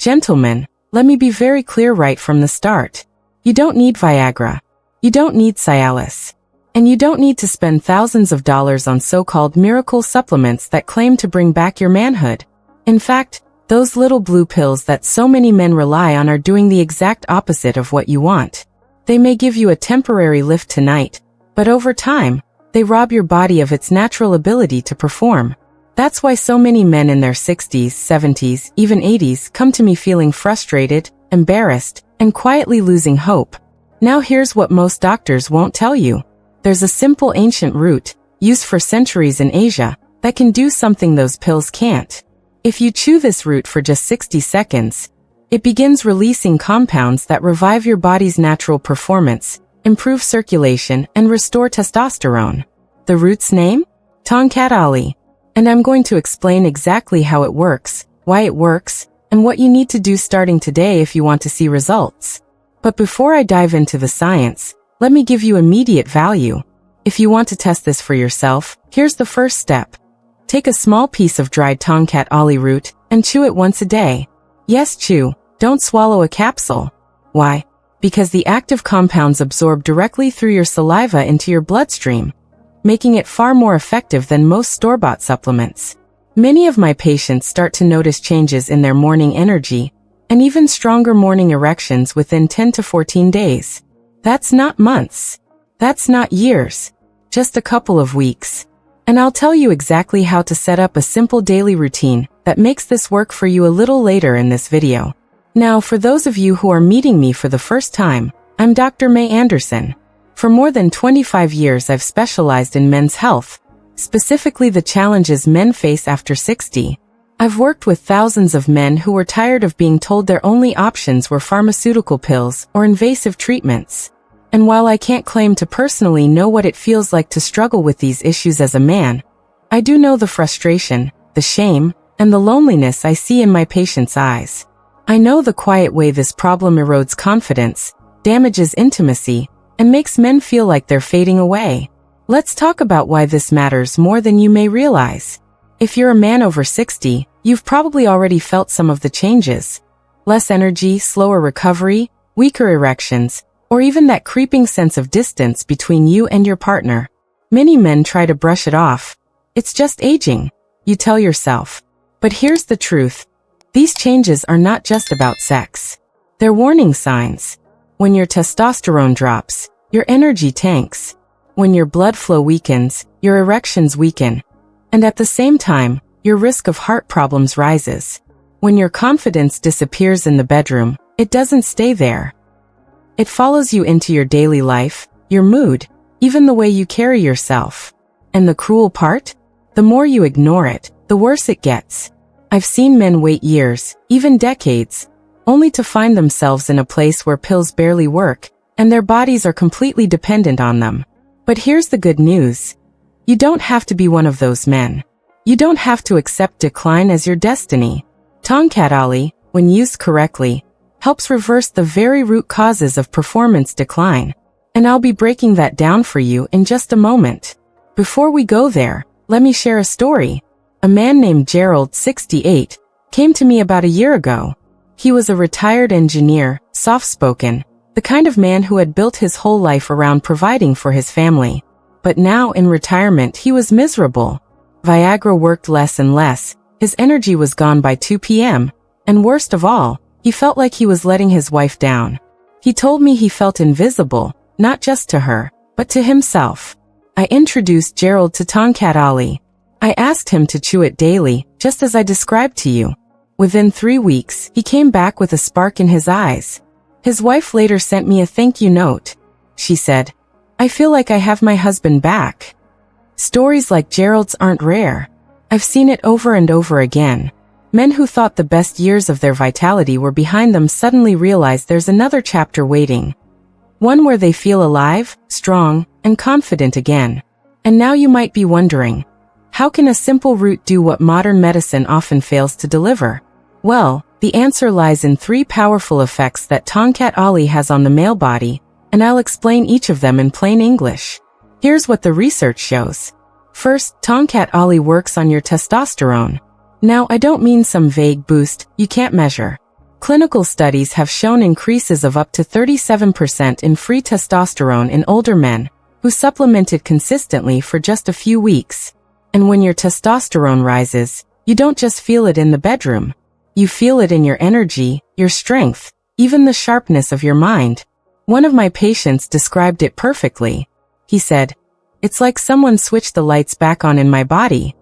Gentlemen, let me be very clear right from the start. You don't need Viagra. You don't need Cialis. And you don't need to spend thousands of dollars on so-called miracle supplements that claim to bring back your manhood. In fact, those little blue pills that so many men rely on are doing the exact opposite of what you want. They may give you a temporary lift tonight, but over time, they rob your body of its natural ability to perform. That's why so many men in their 60s, 70s, even 80s come to me feeling frustrated, embarrassed, and quietly losing hope. Now here's what most doctors won't tell you. There's a simple ancient root, used for centuries in Asia, that can do something those pills can't. If you chew this root for just 60 seconds, it begins releasing compounds that revive your body's natural performance, improve circulation, and restore testosterone. The root's name? Tongkat Ali. And I'm going to explain exactly how it works, why it works, and what you need to do starting today if you want to see results. But before I dive into the science, let me give you immediate value. If you want to test this for yourself, here's the first step. Take a small piece of dried Tongkat Ali root and chew it once a day. Yes, chew. Don't swallow a capsule. Why? Because the active compounds absorb directly through your saliva into your bloodstream, making it far more effective than most store-bought supplements. Many of my patients start to notice changes in their morning energy and even stronger morning erections within 10 to 14 days. That's not months. That's not years. Just a couple of weeks. And I'll tell you exactly how to set up a simple daily routine that makes this work for you a little later in this video. Now, for those of you who are meeting me for the first time, I'm Dr. Mei Anderson. For more than 25 years I've specialized in men's health, specifically the challenges men face after 60. I've worked with thousands of men who were tired of being told their only options were pharmaceutical pills or invasive treatments. And while I can't claim to personally know what it feels like to struggle with these issues as a man, I do know the frustration, the shame, and the loneliness I see in my patients' eyes. I know the quiet way this problem erodes confidence, damages intimacy, and makes men feel like they're fading away. Let's talk about why this matters more than you may realize. If you're a man over 60, you've probably already felt some of the changes. Less energy, slower recovery, weaker erections, or even that creeping sense of distance between you and your partner. Many men try to brush it off. It's just aging, you tell yourself. But here's the truth. These changes are not just about sex. They're warning signs. When your testosterone drops, your energy tanks. When your blood flow weakens, your erections weaken. And at the same time, your risk of heart problems rises. When your confidence disappears in the bedroom, it doesn't stay there. It follows you into your daily life, your mood, even the way you carry yourself. And the cruel part? The more you ignore it, the worse it gets. I've seen men wait years, even decades, only to find themselves in a place where pills barely work, and their bodies are completely dependent on them. But here's the good news. You don't have to be one of those men. You don't have to accept decline as your destiny. Tongkat Ali, when used correctly, helps reverse the very root causes of performance decline. And I'll be breaking that down for you in just a moment. Before we go there, let me share a story. A man named Gerald, 68, came to me about a year ago. He was a retired engineer, soft-spoken, the kind of man who had built his whole life around providing for his family. But now in retirement he was miserable. Viagra worked less and less, his energy was gone by 2 p.m., and worst of all, he felt like he was letting his wife down. He told me he felt invisible, not just to her, but to himself. I introduced Gerald to Tongkat Ali. I asked him to chew it daily, just as I described to you. Within 3 weeks, he came back with a spark in his eyes. His wife later sent me a thank you note. She said, "I feel like I have my husband back." Stories like Gerald's aren't rare. I've seen it over and over again. Men who thought the best years of their vitality were behind them suddenly realize there's another chapter waiting. One where they feel alive, strong, and confident again. And now you might be wondering, how can a simple root do what modern medicine often fails to deliver? Well, the answer lies in 3 powerful effects that Tongkat Ali has on the male body, and I'll explain each of them in plain English. Here's what the research shows. First, Tongkat Ali works on your testosterone. Now, I don't mean some vague boost you can't measure. Clinical studies have shown increases of up to 37% in free testosterone in older men who supplemented consistently for just a few weeks. And when your testosterone rises, you don't just feel it in the bedroom. You feel it in your energy, your strength, even the sharpness of your mind. One of my patients described it perfectly. He said, "It's like someone switched the lights back on in my body."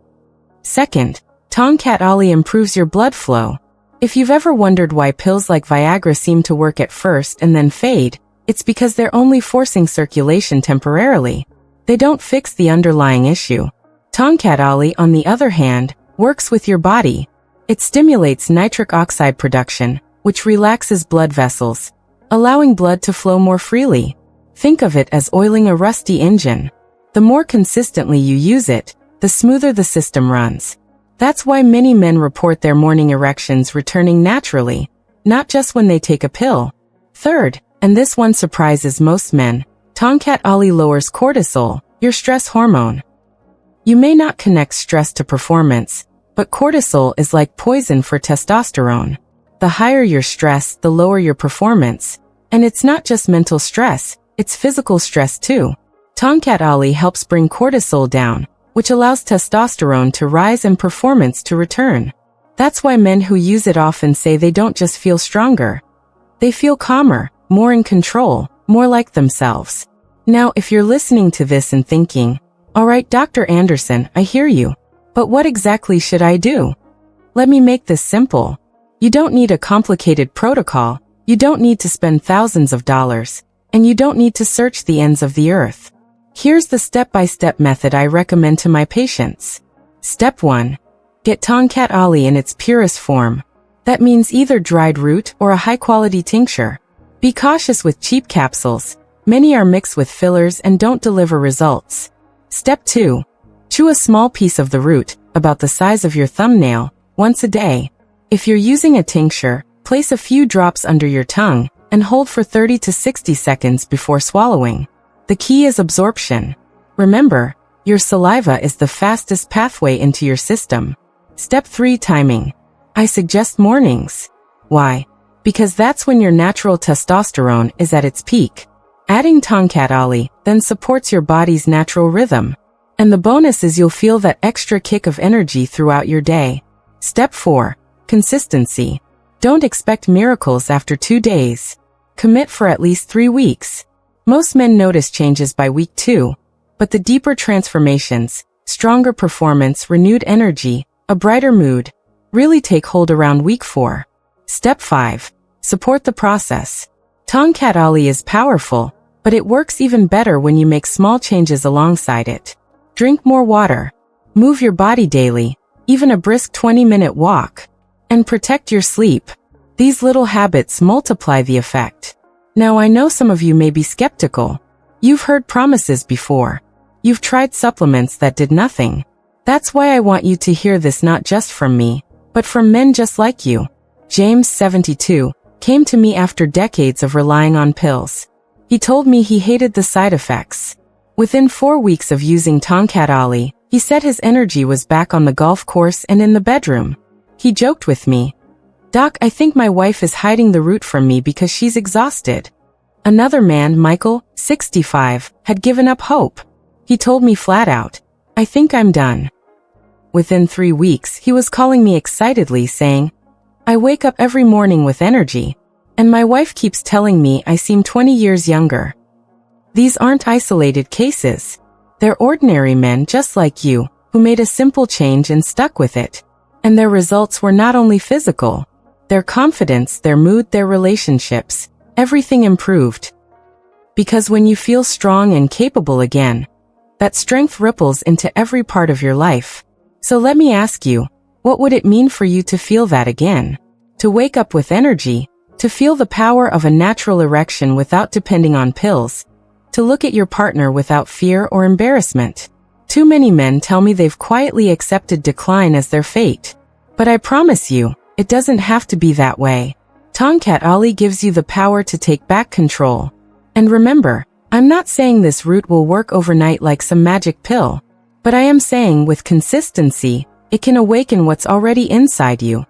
Second, Tongkat Ali improves your blood flow. If you've ever wondered why pills like Viagra seem to work at first and then fade, it's because they're only forcing circulation temporarily. They don't fix the underlying issue. Tongkat Ali, on the other hand, works with your body. It stimulates nitric oxide production, which relaxes blood vessels, allowing blood to flow more freely. Think of it as oiling a rusty engine. The more consistently you use it, the smoother the system runs. That's why many men report their morning erections returning naturally, not just when they take a pill. Third, and this one surprises most men, Tongkat Ali lowers cortisol, your stress hormone. You may not connect stress to performance, but cortisol is like poison for testosterone. The higher your stress, the lower your performance. And it's not just mental stress, it's physical stress too. Tongkat Ali helps bring cortisol down, which allows testosterone to rise and performance to return. That's why men who use it often say they don't just feel stronger. They feel calmer, more in control, more like themselves. Now, if you're listening to this and thinking, "Alright, Dr. Anderson, I hear you, but what exactly should I do?" Let me make this simple. You don't need a complicated protocol, you don't need to spend thousands of dollars, and you don't need to search the ends of the earth. Here's the step-by-step method I recommend to my patients. Step 1. Get Tongkat Ali in its purest form. That means either dried root or a high-quality tincture. Be cautious with cheap capsules. Many are mixed with fillers and don't deliver results. Step 2. Chew a small piece of the root, about the size of your thumbnail, once a day. If you're using a tincture, place a few drops under your tongue and hold for 30 to 60 seconds before swallowing. The key is absorption. Remember, your saliva is the fastest pathway into your system. Step 3. Timing. I suggest mornings. Why? Because that's when your natural testosterone is at its peak. Adding Tongkat Ali then supports your body's natural rhythm. And the bonus is you'll feel that extra kick of energy throughout your day. Step 4. Consistency. Don't expect miracles after 2 days. Commit for at least 3 weeks. Most men notice changes by week 2, but the deeper transformations, stronger performance, renewed energy, a brighter mood, really take hold around week 4. Step 5. Support the process. Tongkat Ali is powerful, but it works even better when you make small changes alongside it. Drink more water. Move your body daily, even a brisk 20-minute walk. And protect your sleep. These little habits multiply the effect. Now I know some of you may be skeptical. You've heard promises before. You've tried supplements that did nothing. That's why I want you to hear this not just from me, but from men just like you. James, 72, came to me after decades of relying on pills. He told me he hated the side effects. Within 4 weeks of using Tongkat Ali, he said his energy was back on the golf course and in the bedroom. He joked with me, "Doc, I think my wife is hiding the root from me because she's exhausted." Another man, Michael, 65, had given up hope. He told me flat out, "I think I'm done." Within 3 weeks, he was calling me excitedly saying, "I wake up every morning with energy, and my wife keeps telling me I seem 20 years younger." These aren't isolated cases. They're ordinary men just like you, who made a simple change and stuck with it. And their results were not only physical. Their confidence, their mood, their relationships, everything improved. Because when you feel strong and capable again, that strength ripples into every part of your life. So let me ask you, what would it mean for you to feel that again? To wake up with energy, to feel the power of a natural erection without depending on pills, to look at your partner without fear or embarrassment. Too many men tell me they've quietly accepted decline as their fate. But I promise you, it doesn't have to be that way. Tongkat Ali gives you the power to take back control. And remember, I'm not saying this root will work overnight like some magic pill. But I am saying with consistency, it can awaken what's already inside you.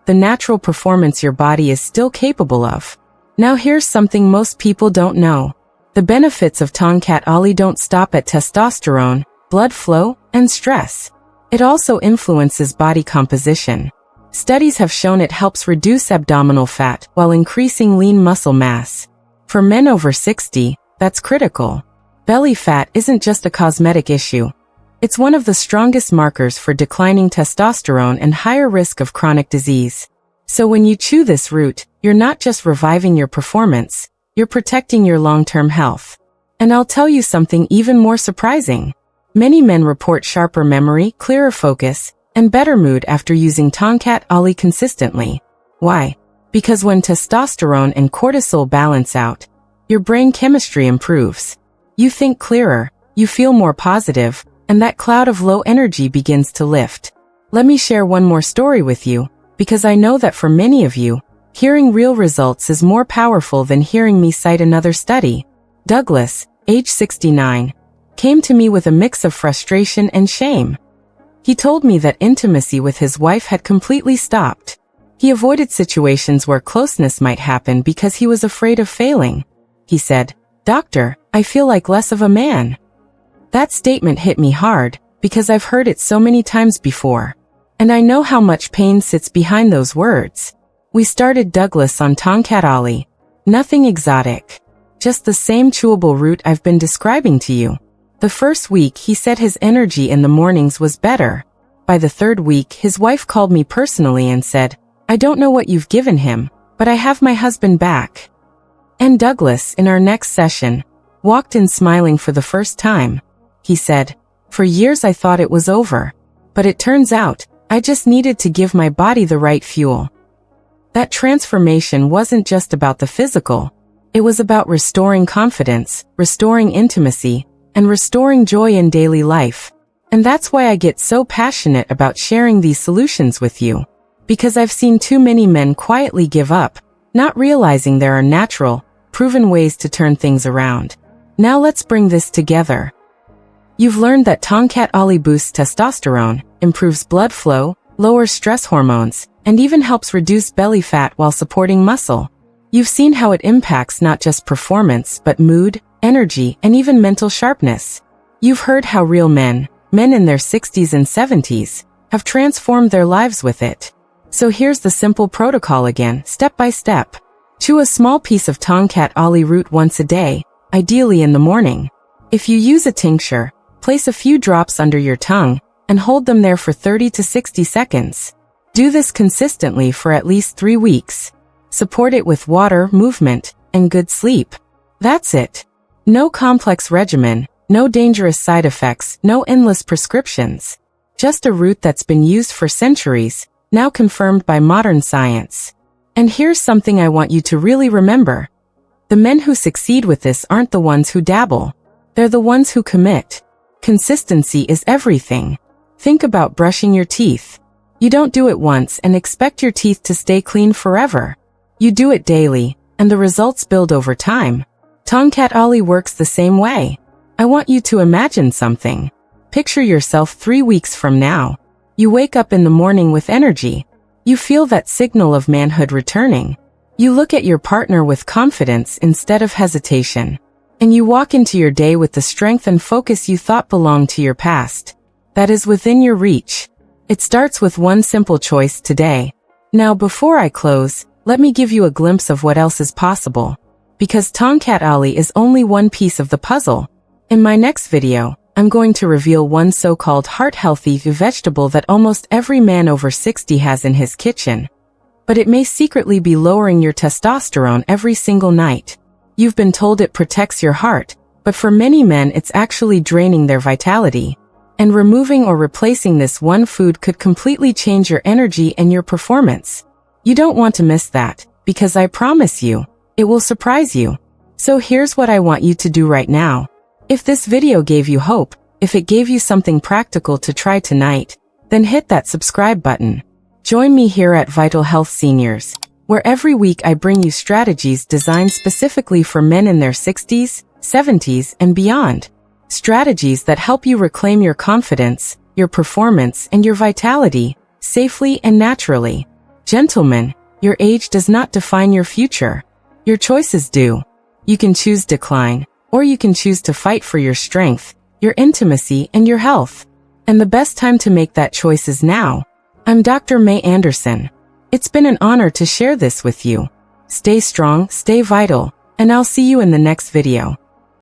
the natural performance your body is still capable of. Now here's something most people don't know. The benefits of Tongkat Ali don't stop at testosterone, blood flow, and stress. It also influences body composition. Studies have shown it helps reduce abdominal fat while increasing lean muscle mass. For men over 60, that's critical. Belly fat isn't just a cosmetic issue. It's one of the strongest markers for declining testosterone and higher risk of chronic disease. So when you chew this root, you're not just reviving your performance, you're protecting your long-term health. And I'll tell you something even more surprising. Many men report sharper memory, clearer focus, and better mood after using Tongkat Ali consistently. Why? Because when testosterone and cortisol balance out, your brain chemistry improves. You think clearer, you feel more positive, and that cloud of low energy begins to lift. Let me share one more story with you, because I know that for many of you, hearing real results is more powerful than hearing me cite another study. Douglas, age 69, came to me with a mix of frustration and shame. He told me that intimacy with his wife had completely stopped. He avoided situations where closeness might happen because he was afraid of failing. He said, "Doctor, I feel like less of a man." That statement hit me hard, because I've heard it so many times before. And I know how much pain sits behind those words. We started Douglas on Tongkat Ali. Nothing exotic. Just the same chewable root I've been describing to you. The first week he said his energy in the mornings was better. By the third week his wife called me personally and said, "I don't know what you've given him, but I have my husband back." And Douglas, in our next session, walked in smiling for the first time. He said, "For years I thought it was over. But it turns out, I just needed to give my body the right fuel." That transformation wasn't just about the physical. It was about restoring confidence, restoring intimacy, and restoring joy in daily life. And that's why I get so passionate about sharing these solutions with you. Because I've seen too many men quietly give up, not realizing there are natural, proven ways to turn things around. Now let's bring this together. You've learned that Tongkat Ali boosts testosterone, improves blood flow, lowers stress hormones, and even helps reduce belly fat while supporting muscle. You've seen how it impacts not just performance but mood, energy, and even mental sharpness. You've heard how real men in their 60s and 70s, have transformed their lives with it. So here's the simple protocol again, step by step. Chew a small piece of Tongkat Ali root once a day, ideally in the morning. If you use a tincture, place a few drops under your tongue, and hold them there for 30 to 60 seconds. Do this consistently for at least 3 weeks. Support it with water, movement, and good sleep. That's it. No complex regimen, no dangerous side effects, no endless prescriptions. Just a root that's been used for centuries, now confirmed by modern science. And here's something I want you to really remember. The men who succeed with this aren't the ones who dabble. They're the ones who commit. Consistency is everything. Think about brushing your teeth. You don't do it once and expect your teeth to stay clean forever. You do it daily, and the results build over time. Tongkat Ali works the same way. I want you to imagine something. Picture yourself 3 weeks from now. You wake up in the morning with energy. You feel that signal of manhood returning. You look at your partner with confidence instead of hesitation. And you walk into your day with the strength and focus you thought belonged to your past. That is within your reach. It starts with one simple choice today. Now before I close, let me give you a glimpse of what else is possible. Because Tongkat Ali is only one piece of the puzzle. In my next video, I'm going to reveal one so-called heart-healthy vegetable that almost every man over 60 has in his kitchen. But it may secretly be lowering your testosterone every single night. You've been told it protects your heart, but for many men it's actually draining their vitality. And removing or replacing this one food could completely change your energy and your performance. You don't want to miss that, because I promise you, it will surprise you. So here's what I want you to do right now. If this video gave you hope, if it gave you something practical to try tonight, then hit that subscribe button. Join me here at Vital Health Seniors, where every week I bring you strategies designed specifically for men in their 60s, 70s, and beyond. Strategies that help you reclaim your confidence, your performance, and your vitality, safely and naturally. Gentlemen, your age does not define your future. Your choices do. You can choose decline, or you can choose to fight for your strength, your intimacy, and your health. And the best time to make that choice is now. I'm Dr. Mei Anderson. It's been an honor to share this with you. Stay strong, stay vital, and I'll see you in the next video.